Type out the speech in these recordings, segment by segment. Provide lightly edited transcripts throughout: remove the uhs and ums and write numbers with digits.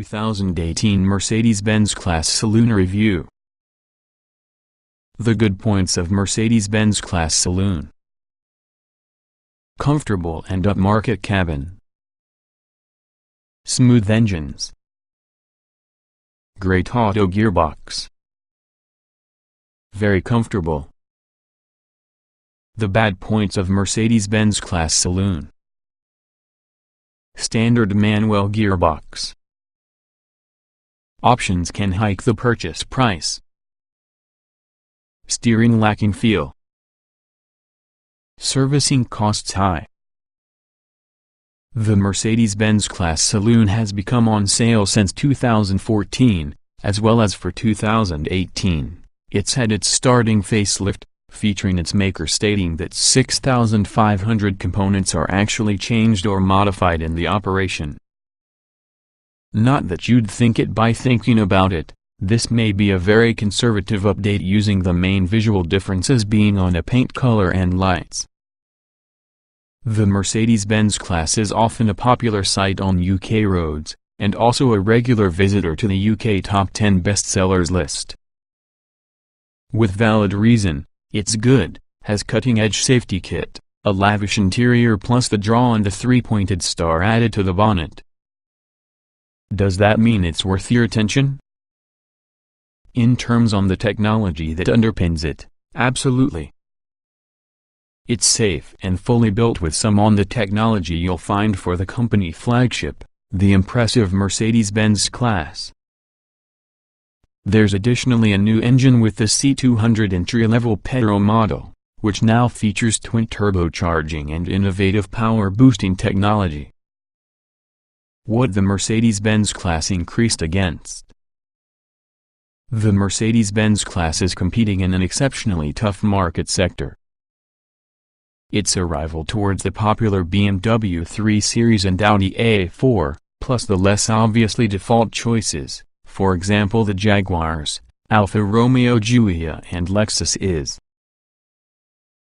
2018 Mercedes-Benz Class Saloon Review. The good points of Mercedes-Benz Class Saloon: comfortable and upmarket cabin, smooth engines, great auto gearbox, very comfortable. The bad points of Mercedes-Benz Class Saloon: standard manual gearbox. Options can hike the purchase price. Steering lacking feel. Servicing costs high. The Mercedes-Benz Class Saloon has become on sale since 2014, as well as for 2018. It's had its starting facelift, featuring its maker stating that 6,500 components are actually changed or modified in the operation. Not that you'd think it by thinking about it, this may be a very conservative update using the main visual differences being on a paint color and lights. The Mercedes-Benz Class is often a popular sight on UK roads, and also a regular visitor to the UK Top 10 bestsellers list. With valid reason. It's good, has cutting-edge safety kit, a lavish interior plus the draw and the three-pointed star added to the bonnet. Does that mean it's worth your attention? In terms on the technology that underpins it, absolutely. It's safe and fully built with some on the technology you'll find for the company flagship, the impressive Mercedes-Benz Class. There's additionally a new engine with the C200 entry-level petrol model, which now features twin turbocharging and innovative power-boosting technology. What the Mercedes-Benz Class increased against. The Mercedes-Benz Class is competing in an exceptionally tough market sector. It's a rival towards the popular BMW 3 Series and Audi A4, plus the less obviously default choices. For example, the Jaguars, Alfa Romeo Giulia and Lexus is.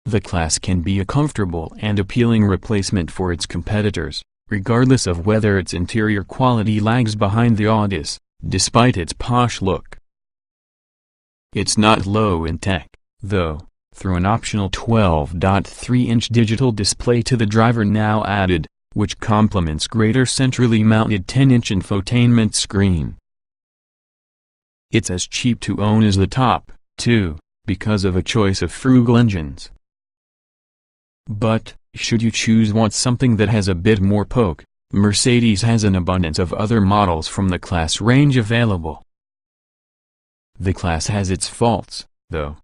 The Class can be a comfortable and appealing replacement for its competitors, regardless of whether its interior quality lags behind the Audis, despite its posh look. It's not low in tech, though, through an optional 12.3-inch digital display to the driver now added, which complements greater centrally mounted 10-inch infotainment screen. It's as cheap to own as the top, too, because of a choice of frugal engines. But, should you want something that has a bit more poke, Mercedes has an abundance of other models from the Class range available. The Class has its faults, though.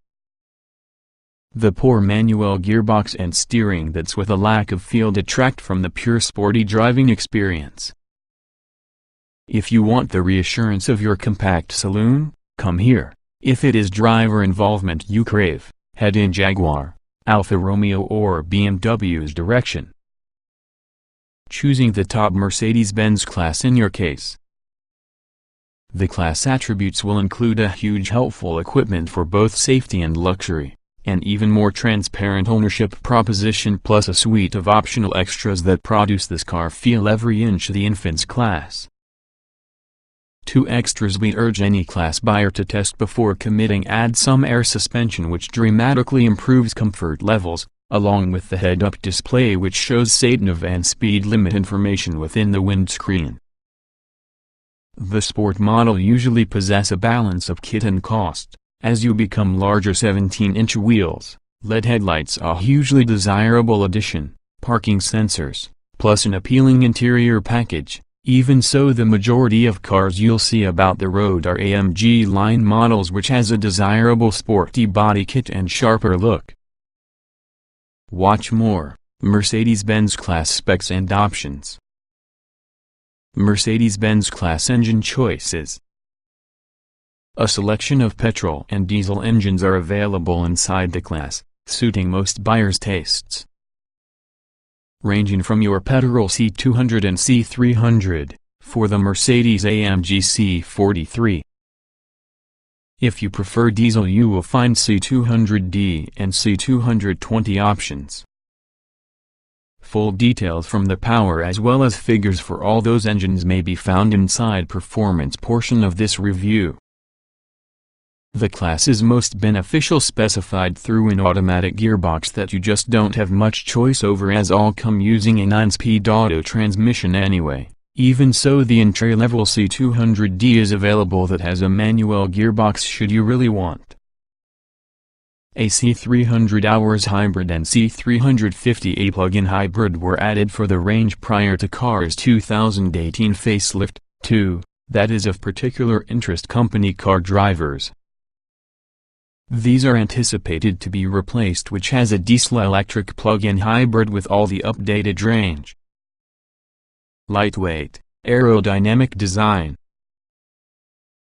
The poor manual gearbox and steering that's with a lack of feel detract from the pure sporty driving experience. If you want the reassurance of your compact saloon, come here. If it is driver involvement you crave, head in Jaguar, Alfa Romeo or BMW's direction. Choosing the top Mercedes-Benz Class in your case. The Class attributes will include a huge helpful equipment for both safety and luxury, an even more transparent ownership proposition plus a suite of optional extras that produce this car feel every inch the infant's class. Two extras we urge any Class buyer to test before committing: add some air suspension which dramatically improves comfort levels, along with the head-up display which shows sat-nav and speed limit information within the windscreen. The sport model usually possess a balance of kit and cost, as you become larger 17-inch wheels, LED headlights a hugely desirable addition, parking sensors, plus an appealing interior package. Even so, the majority of cars you'll see about the road are AMG line models which has a desirable sporty body kit and sharper look. Watch more: Mercedes-Benz Class specs and options. Mercedes-Benz Class engine choices. A selection of petrol and diesel engines are available inside the Class, suiting most buyers' tastes. Ranging from your petrol C200 and C300, for the Mercedes-AMG C43. If you prefer diesel you will find C200D and C220 options. Full details from the power as well as figures for all those engines may be found inside performance portion of this review. The class is most beneficial specified through an automatic gearbox that you just don't have much choice over, as all come using a 9-speed auto transmission anyway. Even so, the entry-level C200D is available that has a manual gearbox should you really want. A C300 hours hybrid and C350A plug-in hybrid were added for the range prior to car's 2018 facelift, too, that is of particular interest company car drivers. These are anticipated to be replaced, which has a diesel-electric plug-in hybrid with all the updated range. Lightweight, aerodynamic design.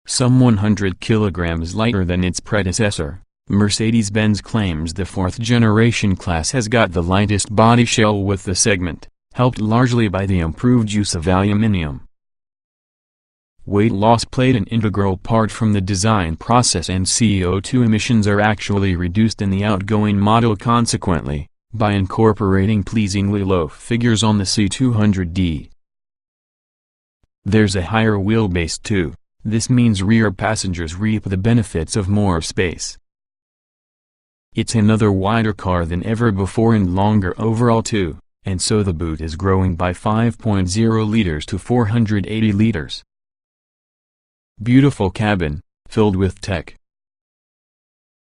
Some 100 kilograms lighter than its predecessor, Mercedes-Benz claims the fourth-generation class has got the lightest body shell with the segment, helped largely by the improved use of aluminium. Weight loss played an integral part from the design process, and CO2 emissions are actually reduced in the outgoing model consequently, by incorporating pleasingly low figures on the C200D. There's a higher wheelbase too. This means rear passengers reap the benefits of more space. It's another wider car than ever before and longer overall too, and so the boot is growing by 5.0 liters to 480 liters. Beautiful cabin, filled with tech.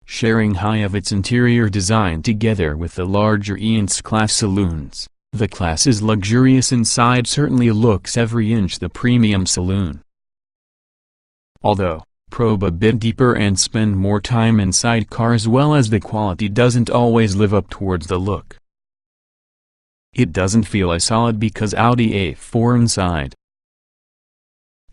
Sharing high of its interior design together with the larger E-Class saloons, the class's luxurious inside certainly looks every inch the premium saloon. Although, probe a bit deeper and spend more time inside car as well as the quality doesn't always live up towards the look. It doesn't feel as solid because Audi A4 inside.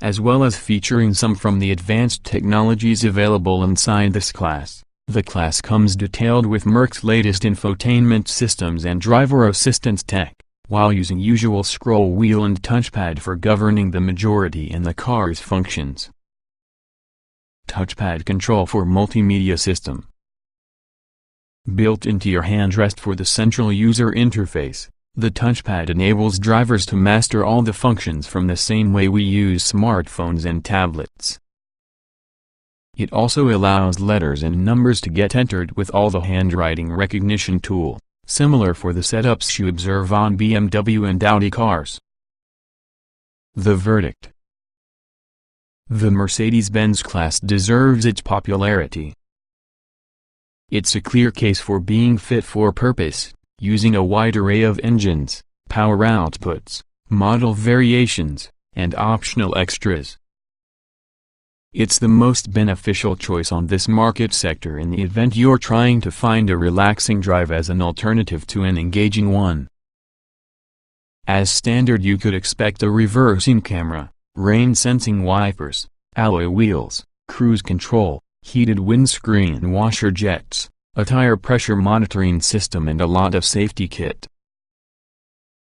As well as featuring some from the advanced technologies available inside this class, the class comes detailed with Merc's latest infotainment systems and driver assistance tech, while using usual scroll wheel and touchpad for governing the majority in the car's functions. Touchpad control for multimedia system. Built into your handrest for the central user interface, the touchpad enables drivers to master all the functions from the same way we use smartphones and tablets. It also allows letters and numbers to get entered with all the handwriting recognition tool, similar for the setups you observe on BMW and Audi cars. The verdict. The Mercedes-Benz class deserves its popularity. It's a clear case for being fit for purpose, using a wide array of engines, power outputs, model variations, and optional extras. It's the most beneficial choice on this market sector in the event you're trying to find a relaxing drive as an alternative to an engaging one. As standard, you could expect a reversing camera, rain-sensing wipers, alloy wheels, cruise control, heated windscreen washer jets, a tire pressure monitoring system and a lot of safety kit.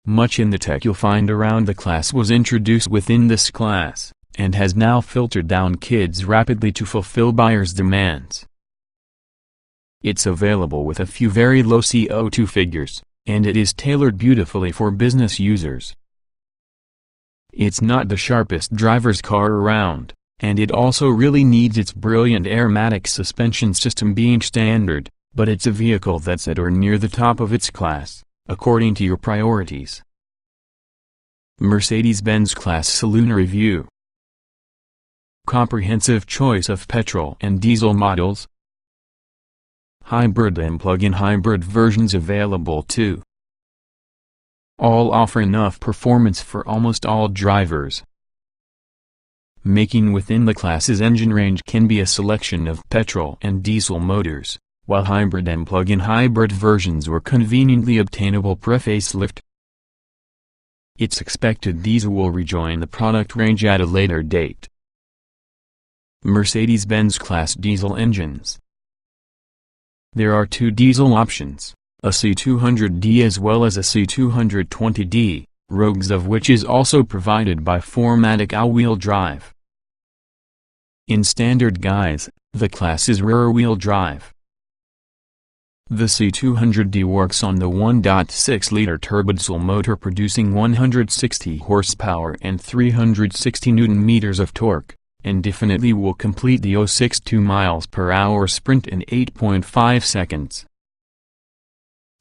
Much in the tech you'll find around the class was introduced within this class, and has now filtered down kids rapidly to fulfill buyers' demands. It's available with a few very low CO2 figures, and it is tailored beautifully for business users. It's not the sharpest driver's car around, and it also really needs its brilliant airmatic suspension system being standard, but it's a vehicle that's at or near the top of its class, according to your priorities. Mercedes-Benz Class Saloon Review. Comprehensive choice of petrol and diesel models. Hybrid and plug-in hybrid versions available too. All offer enough performance for almost all drivers. Making within the class's engine range can be a selection of petrol and diesel motors, while hybrid and plug-in hybrid versions were conveniently obtainable pre-facelift. It's expected these will rejoin the product range at a later date. Mercedes-Benz Class diesel engines. There are two diesel options, a C200D as well as a C220D, rogues of which is also provided by 4MATIC all-wheel drive. In standard guise, the class is rear-wheel drive. The C200D works on the 1.6-liter turbodiesel motor producing 160 horsepower and 360 Nm of torque, and definitely will complete the 062 mph sprint in 8.5 seconds.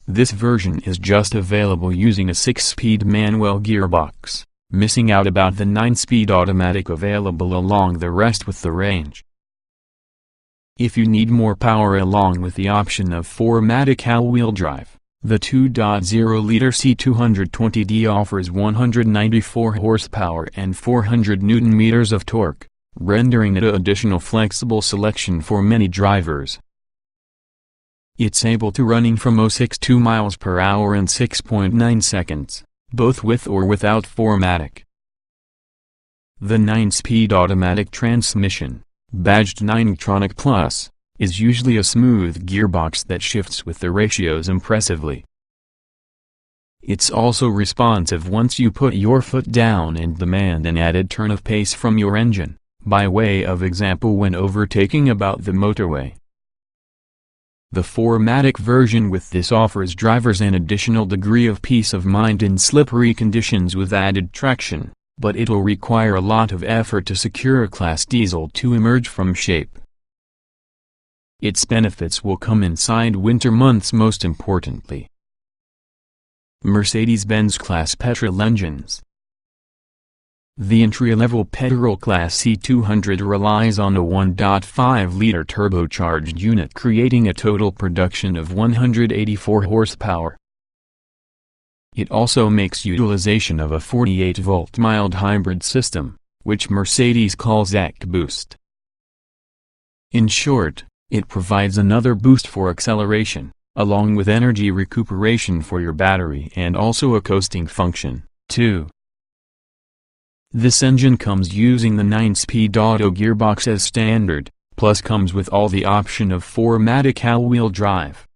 This version is just available using a 6-speed manual gearbox, missing out about the 9-speed automatic available along the rest with the range. If you need more power along with the option of 4MATIC all-wheel drive, the 2.0-liter C220D offers 194 horsepower and 400 Nm of torque, rendering it an additional flexible selection for many drivers. It's able to running from 062 mph in 6.9 seconds, both with or without 4MATIC. The 9-speed automatic transmission, badged 9tronic Plus, is usually a smooth gearbox that shifts with the ratios impressively. It's also responsive once you put your foot down and demand an added turn of pace from your engine, by way of example when overtaking about the motorway. The 4MATIC version with this offers drivers an additional degree of peace of mind in slippery conditions with added traction, but it'll require a lot of effort to secure a Class diesel to emerge from shape. Its benefits will come inside winter months most importantly. Mercedes-Benz Class petrol engines. The entry-level petrol Class C200 relies on a 1.5-liter turbocharged unit creating a total production of 184 horsepower. It also makes utilization of a 48-volt mild hybrid system, which Mercedes calls EcoBoost. In short, it provides another boost for acceleration, along with energy recuperation for your battery and also a coasting function, too. This engine comes using the 9-speed auto gearbox as standard, plus comes with all the option of 4MATIC all-wheel drive.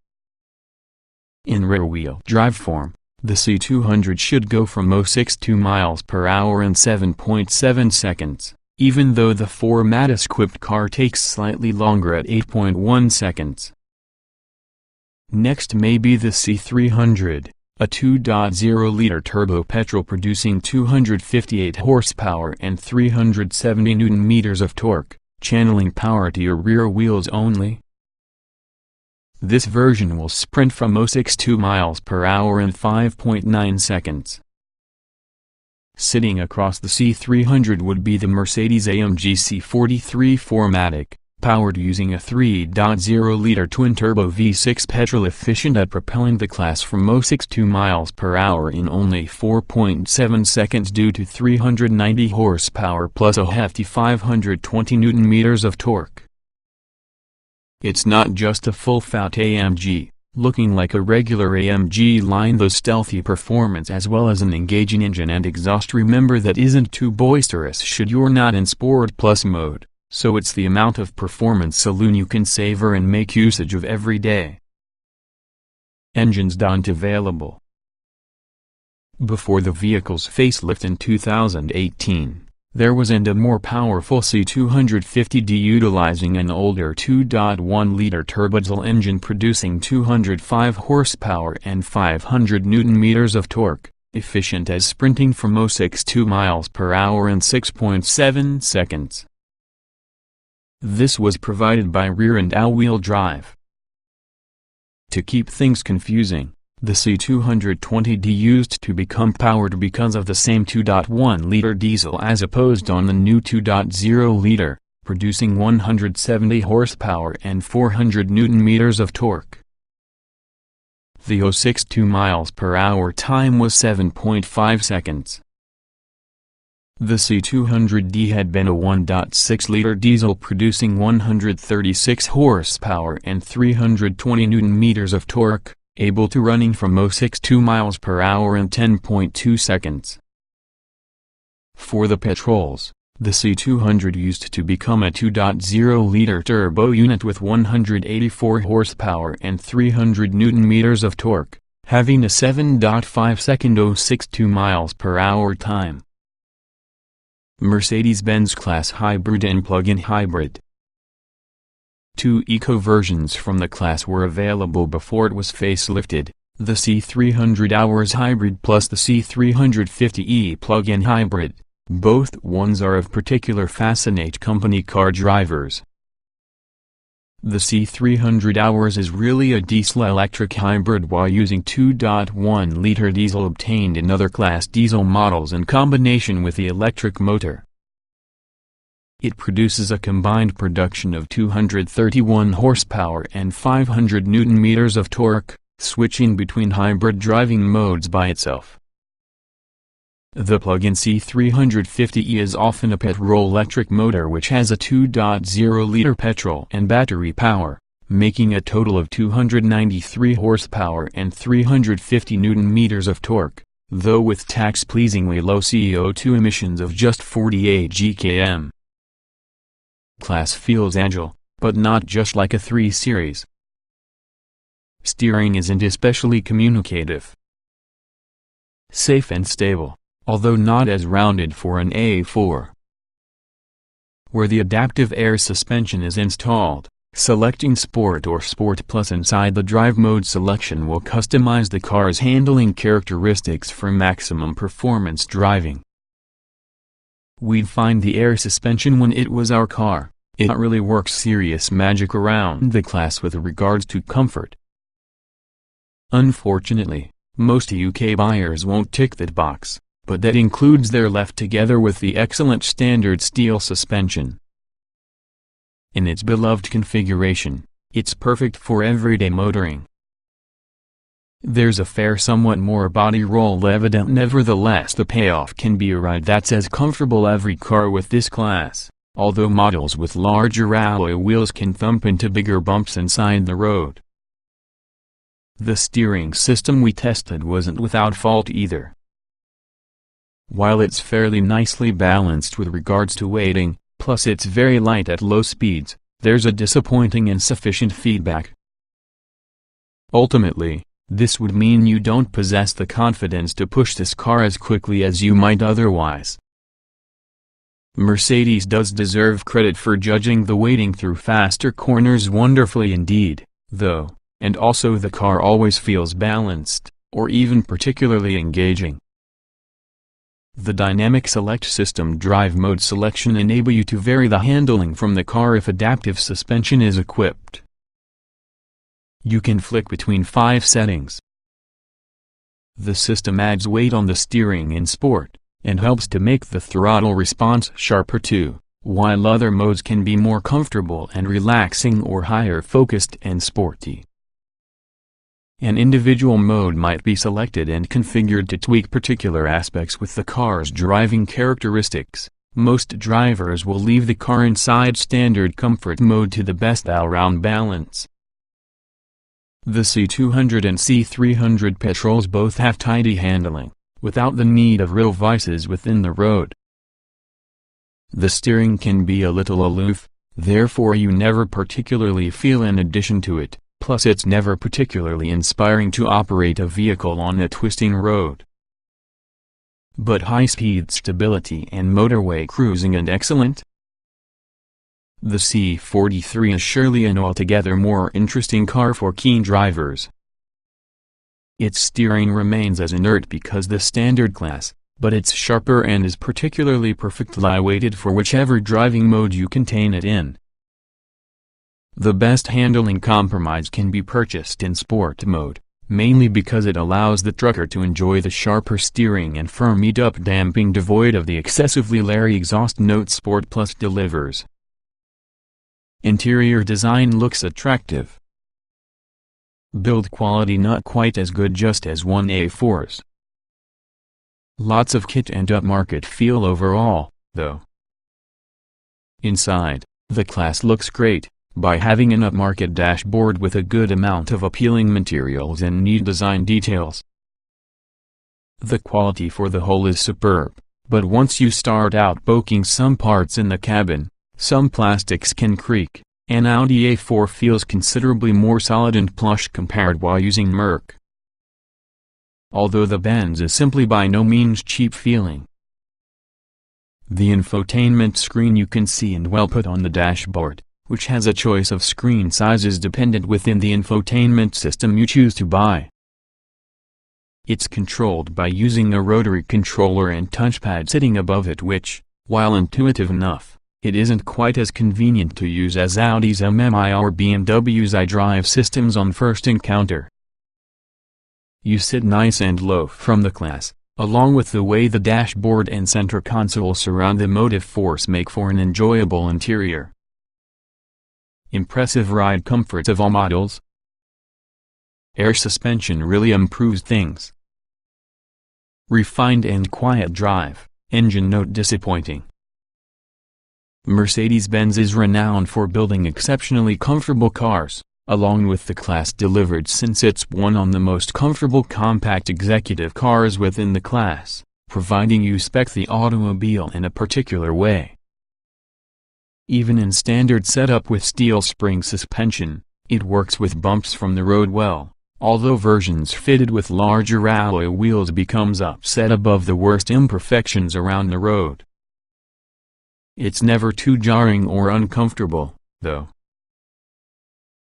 In rear-wheel drive form, the C200 should go from 062 mph in 7.7 seconds, even though the 4MATIC-equipped car takes slightly longer at 8.1 seconds. Next may be the C300, a 2.0-liter turbo petrol producing 258 horsepower and 370 Nm of torque, channeling power to your rear wheels only. This version will sprint from 062 mph in 5.9 seconds. Sitting across the C300 would be the Mercedes-AMG C43 4MATIC, powered using a 3.0-liter twin-turbo V6 petrol efficient at propelling the class from 062 mph in only 4.7 seconds due to 390 horsepower plus a hefty 520 Nm of torque. It's not just a full-fat AMG, looking like a regular AMG line, though stealthy performance as well as an engaging engine and exhaust. Remember that isn't too boisterous should you're not in Sport Plus mode, so it's the amount of performance saloon you can savor and make usage of every day. Engines not available. Before the vehicle's facelift in 2018, there was a more powerful C250D utilizing an older 2.1-liter turbodiesel engine producing 205 horsepower and 500 Nm of torque, efficient as sprinting from 062 mph in 6.7 seconds. This was provided by rear and all-wheel drive. To keep things confusing, the C220D used to become powered because of the same 2.1-liter diesel as opposed on the new 2.0-liter, producing 170 horsepower and 400 Nm of torque. The 062 mph time was 7.5 seconds. The C200D had been a 1.6-liter diesel producing 136 horsepower and 320 Nm of torque, able to running from 062 mph in 10.2 seconds. For the petrols, the C200 used to become a 2.0-liter turbo unit with 184 horsepower and 300 Nm of torque, having a 7.5-second 062 mph time. Mercedes-Benz Class Hybrid and Plug-in Hybrid. Two eco versions from the class were available before it was facelifted, the C300 Hours Hybrid plus the C350E plug-in hybrid. Both ones are of particular fascinate company car drivers. The C300 Hours is really a diesel-electric hybrid while using 2.1-liter diesel obtained in other class diesel models in combination with the electric motor. It produces a combined production of 231 horsepower and 500 Nm of torque, switching between hybrid driving modes by itself. The plug-in C350E is often a petrol-electric motor which has a 2.0-liter petrol and battery power, making a total of 293 horsepower and 350 Nm of torque, though with tax-pleasingly low CO2 emissions of just 48 gkm. Class feels agile, but not just like a 3 Series. Steering isn't especially communicative. Safe and stable, although not as rounded for an A4. Where the adaptive air suspension is installed, selecting Sport or Sport Plus inside the drive mode selection will customize the car's handling characteristics for maximum performance driving. We'd find the air suspension when it was our car. It really works serious magic around the class with regards to comfort. Unfortunately, most UK buyers won't tick that box, but that includes their left together with the excellent standard steel suspension. In its beloved configuration, it's perfect for everyday motoring. There's a fair somewhat more body roll evident, nevertheless the payoff can be a ride that's as comfortable every car with this class, although models with larger alloy wheels can thump into bigger bumps inside the road. The steering system we tested wasn't without fault either. While it's fairly nicely balanced with regards to weighting, plus it's very light at low speeds, there's a disappointing insufficient feedback. Ultimately, this would mean you don't possess the confidence to push this car as quickly as you might otherwise. Mercedes does deserve credit for judging the weighting through faster corners wonderfully indeed, though, and also the car always feels balanced, or even particularly engaging. The Dynamic Select System drive mode selection enable you to vary the handling from the car if adaptive suspension is equipped. You can flick between 5 settings. The system adds weight on the steering in Sport, and helps to make the throttle response sharper too, while other modes can be more comfortable and relaxing or higher focused and sporty. An individual mode might be selected and configured to tweak particular aspects with the car's driving characteristics. Most drivers will leave the car inside standard comfort mode to the best all-round balance. The C200 and C300 petrols both have tidy handling, without the need of real vices within the road. The steering can be a little aloof, therefore you never particularly feel an addition to it. Plus it's never particularly inspiring to operate a vehicle on a twisting road. But high-speed stability and motorway cruising and excellent. The C43 is surely an altogether more interesting car for keen drivers. Its steering remains as inert because the standard class, but it's sharper and is particularly perfectly weighted for whichever driving mode you contain it in. The best handling compromise can be purchased in Sport mode, mainly because it allows the trucker to enjoy the sharper steering and firm up damping devoid of the excessively leery exhaust note Sport Plus delivers. Interior design looks attractive. Build quality not quite as good just as 1A4's. Lots of kit and upmarket feel overall, though. Inside, the class looks great, by having an upmarket dashboard with a good amount of appealing materials and neat design details. The quality for the whole is superb, but once you start out poking some parts in the cabin, some plastics can creak. An Audi A4 feels considerably more solid and plush compared while using Merc. Although the Benz is simply by no means cheap feeling. The infotainment screen you can see and well put on the dashboard, which has a choice of screen sizes dependent within the infotainment system you choose to buy. It's controlled by using a rotary controller and touchpad sitting above it which, while intuitive enough, it isn't quite as convenient to use as Audi's MMI or BMW's iDrive systems on first encounter. You sit nice and low from the Class, along with the way the dashboard and center console surround the motive force make for an enjoyable interior. Impressive ride comforts of all models. Air suspension really improves things. Refined and quiet drive, engine note disappointing. Mercedes-Benz is renowned for building exceptionally comfortable cars, along with the Class delivered since it's one of the most comfortable compact executive cars within the Class, providing you spec the automobile in a particular way. Even in standard setup with steel spring suspension, it works with bumps from the road well, although versions fitted with larger alloy wheels becomes upset above the worst imperfections around the road. It's never too jarring or uncomfortable, though.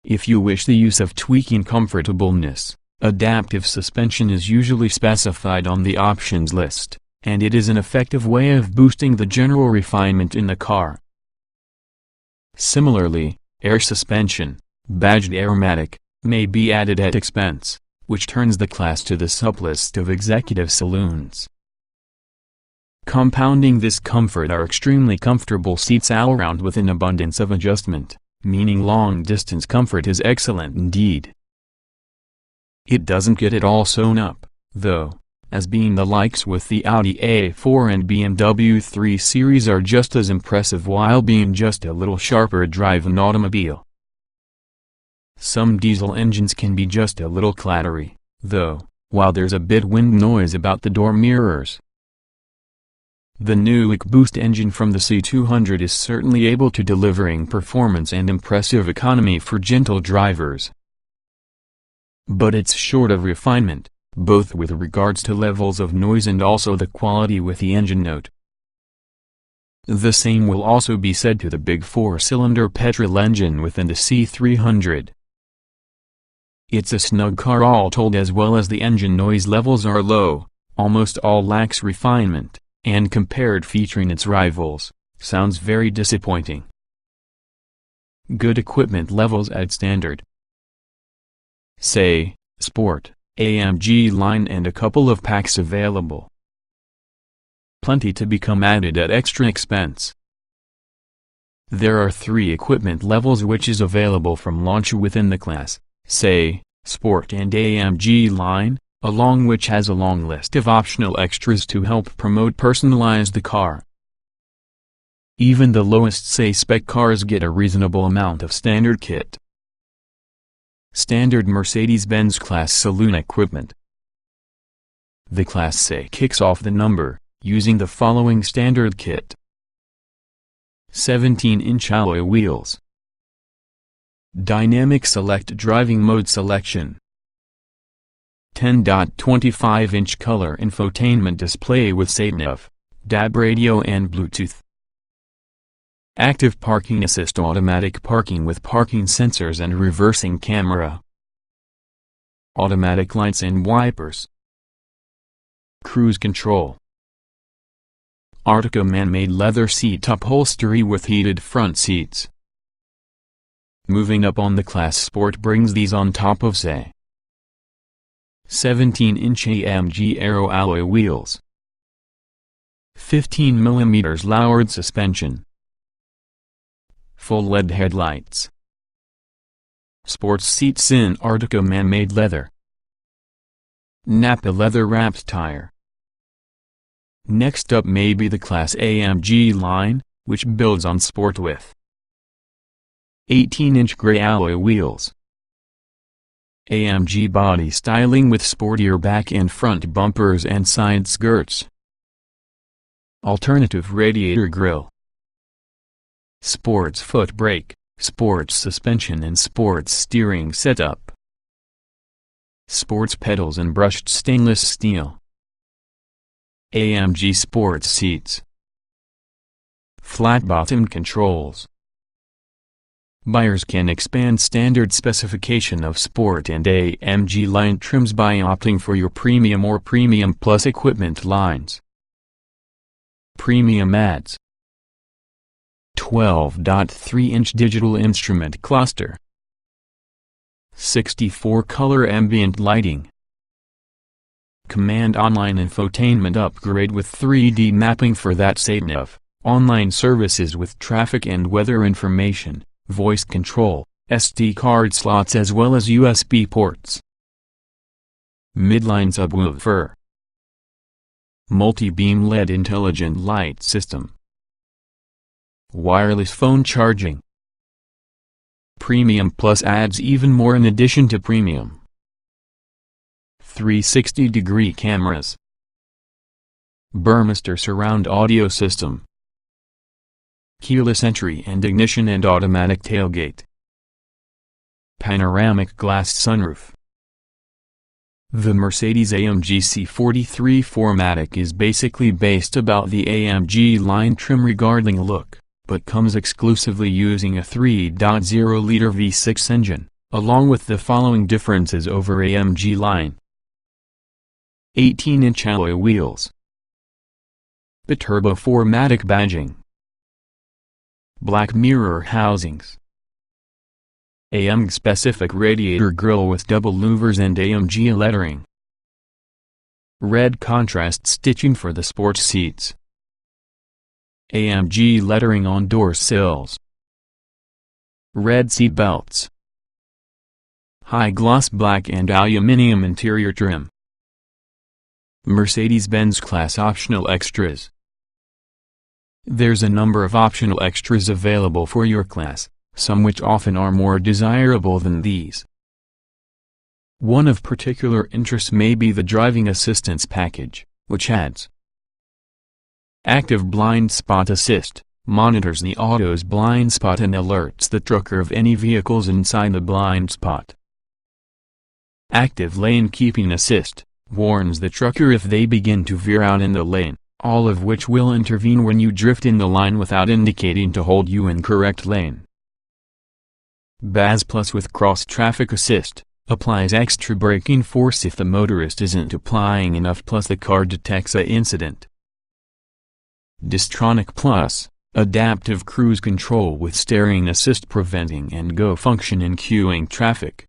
If you wish the use of tweaking comfortableness, adaptive suspension is usually specified on the options list, and it is an effective way of boosting the general refinement in the car. Similarly, air suspension, badged Airmatic, may be added at expense, which turns the Class to the supplest of executive saloons. Compounding this comfort are extremely comfortable seats all around with an abundance of adjustment, meaning long-distance comfort is excellent indeed. It doesn't get it all sewn up, though, as being the likes with the Audi A4 and BMW 3 Series are just as impressive while being just a little sharper drive an automobile. Some diesel engines can be just a little clattery, though, while there's a bit wind noise about the door mirrors. The new EcoBoost engine from the C200 is certainly able to delivering performance and impressive economy for gentle drivers. But it's short of refinement, both with regards to levels of noise and also the quality with the engine note. The same will also be said to the big four-cylinder petrol engine within the C300. It's a snug car all told, as well as the engine noise levels are low, almost all lacks refinement, and compared featuring its rivals, sounds very disappointing. Good equipment levels at standard. Say, Sport, AMG line and a couple of packs available. Plenty to become added at extra expense. There are 3 equipment levels which is available from launch within the Class, say, Sport and AMG line, along which has a long list of optional extras to help personalize the car. Even the lowest say spec cars get a reasonable amount of standard kit. Standard Mercedes-Benz Class saloon equipment. The Class C kicks off the number, using the following standard kit. 17-inch alloy wheels. Dynamic select driving mode selection. 10.25-inch color infotainment display with SatNav, DAB radio and Bluetooth. Active parking assist, automatic parking with parking sensors and reversing camera. Automatic lights and wipers. Cruise control. Artico man-made leather seat upholstery with heated front seats. Moving up on the Class Sport brings these on top of say 17-inch AMG Aero alloy wheels. 15 mm lowered suspension. Full LED headlights. Sports seats in Artico man-made leather. Nappa leather wrapped tire. Next up may be the Class AMG line, which builds on Sport with 18-inch gray alloy wheels. AMG body styling with sportier back and front bumpers and side skirts. Alternative radiator grille. Sports foot brake, sports suspension and sports steering setup. Sports pedals and brushed stainless steel. AMG sports seats. Flat-bottomed controls. Buyers can expand standard specification of Sport and AMG line trims by opting for your Premium or Premium Plus equipment lines. Premium adds 12.3-inch digital instrument cluster, 64-color ambient lighting, Command online infotainment upgrade with 3D mapping for that sedan, online services with traffic and weather information, voice control, SD card slots as well as USB ports. Midline subwoofer, multi-beam LED intelligent light system, wireless phone charging. Premium Plus adds even more in addition to Premium: 360-degree cameras, Burmester surround audio system, keyless entry and ignition and automatic tailgate, panoramic glass sunroof. The Mercedes-AMG C43 4MATIC is basically based about the AMG line trim regarding look, but comes exclusively using a 3.0-liter V6 engine, along with the following differences over AMG line: 18-inch alloy wheels, Biturbo 4MATIC badging, black mirror housings, AMG-specific radiator grille with double louvers and AMG lettering, red contrast stitching for the sports seats, AMG lettering on door sills, red seat belts, high-gloss black and aluminium interior trim. Mercedes-Benz class optional extras. There's a number of optional extras available for your class, some which often are more desirable than these. One of particular interest may be the driving assistance package, which adds active blind spot assist, monitors the auto's blind spot and alerts the trucker of any vehicles inside the blind spot. Active lane keeping assist, warns the trucker if they begin to veer out in the lane, all of which will intervene when you drift in the line without indicating to hold you in correct lane. BAS Plus with cross-traffic assist, applies extra braking force if the motorist isn't applying enough, plus the car detects an incident. Distronic Plus, adaptive cruise control with steering assist preventing and go function in queuing traffic.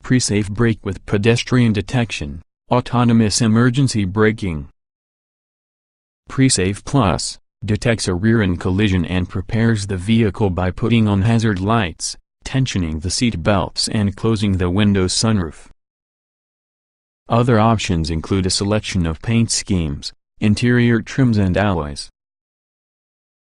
Pre-safe brake with pedestrian detection, autonomous emergency braking. Pre-safe Plus, detects a rear-end collision and prepares the vehicle by putting on hazard lights, tensioning the seat belts and closing the windows sunroof. Other options include a selection of paint schemes, interior trims and alloys.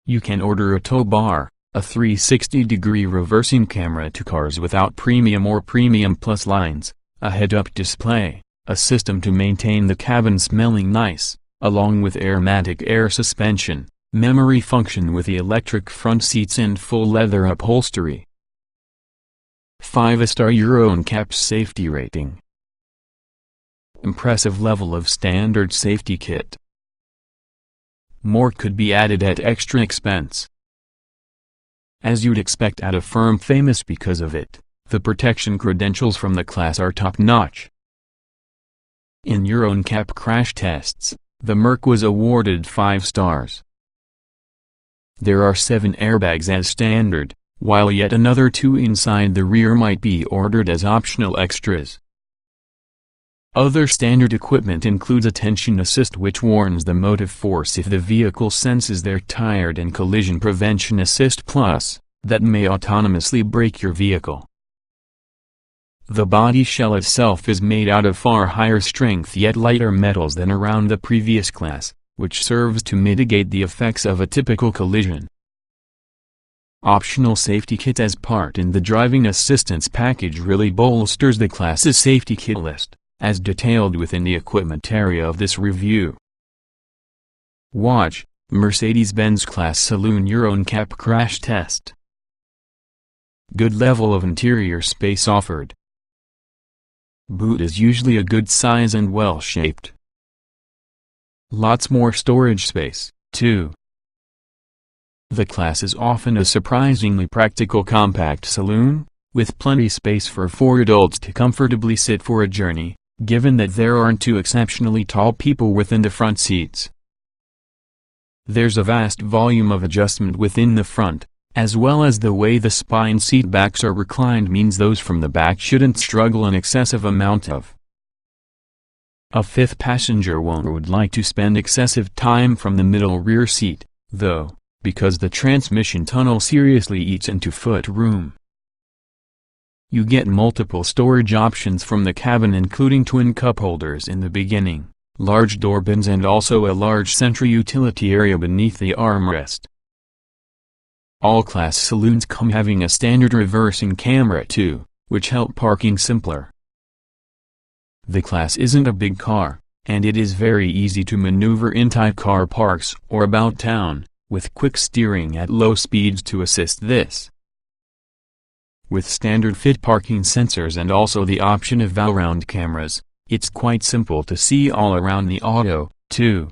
You can order a tow bar, a 360-degree reversing camera to cars without Premium or Premium Plus lines, a head-up display, a system to maintain the cabin smelling nice, along with Airmatic air suspension, memory function with the electric front seats and full leather upholstery. 5-star Euro NCAP safety rating. Impressive level of standard safety kit. More could be added at extra expense. As you'd expect at a firm famous because of it, the protection credentials from the class are top-notch. In Euro NCAP crash tests, the Merc was awarded 5 stars. There are 7 airbags as standard, while yet another 2 inside the rear might be ordered as optional extras. Other standard equipment includes attention assist, which warns the motive force if the vehicle senses they're tired, and collision prevention assist plus, that may autonomously brake your vehicle. The body shell itself is made out of far higher strength yet lighter metals than around the previous class, which serves to mitigate the effects of a typical collision. Optional safety kit as part in the driving assistance package really bolsters the class's safety kit list, as detailed within the equipment area of this review. Watch, Mercedes-Benz Class Saloon Euro NCAP crash test. Good level of interior space offered. Boot is usually a good size and well shaped. Lots more storage space, too. The Class is often a surprisingly practical compact saloon, with plenty space for 4 adults to comfortably sit for a journey, given that there aren't 2 exceptionally tall people within the front seats. There's a vast volume of adjustment within the front, as well as the way the spine seat backs are reclined means those from the back shouldn't struggle an excessive amount of. A 5th passenger would like to spend excessive time from the middle rear seat, though, because the transmission tunnel seriously eats into foot room. You get multiple storage options from the cabin, including twin cup holders in the beginning, large door bins, and also a large central utility area beneath the armrest. All Class saloons come having a standard reversing camera too, which help parking simpler. The Class isn't a big car, and it is very easy to maneuver in tight car parks or about town, with quick steering at low speeds to assist this. With standard fit parking sensors and also the option of all-round cameras, it's quite simple to see all around the auto, too.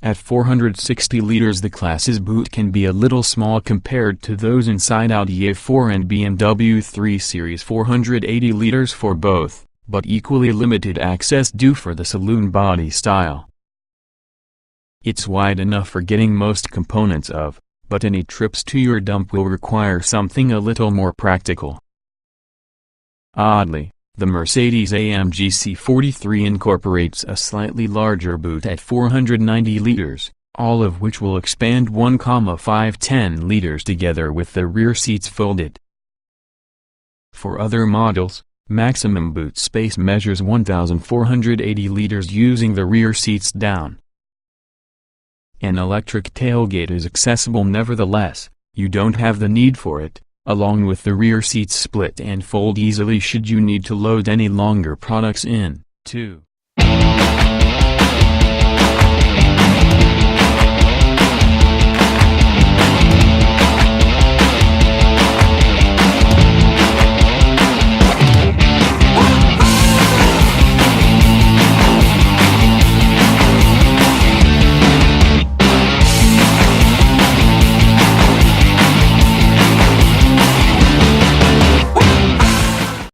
At 460 liters, the Class's boot can be a little small compared to those inside Audi A4 and BMW 3 Series 480 liters for both, but equally limited access due for the saloon body style. It's wide enough for getting most components of, but any trips to your dump will require something a little more practical. Oddly, the Mercedes-AMG C43 incorporates a slightly larger boot at 490 liters, all of which will expand 1,510 liters together with the rear seats folded. For other models, maximum boot space measures 1,480 liters using the rear seats down. An electric tailgate is accessible nevertheless, you don't have the need for it, along with the rear seats split and fold easily should you need to load any longer products in, too.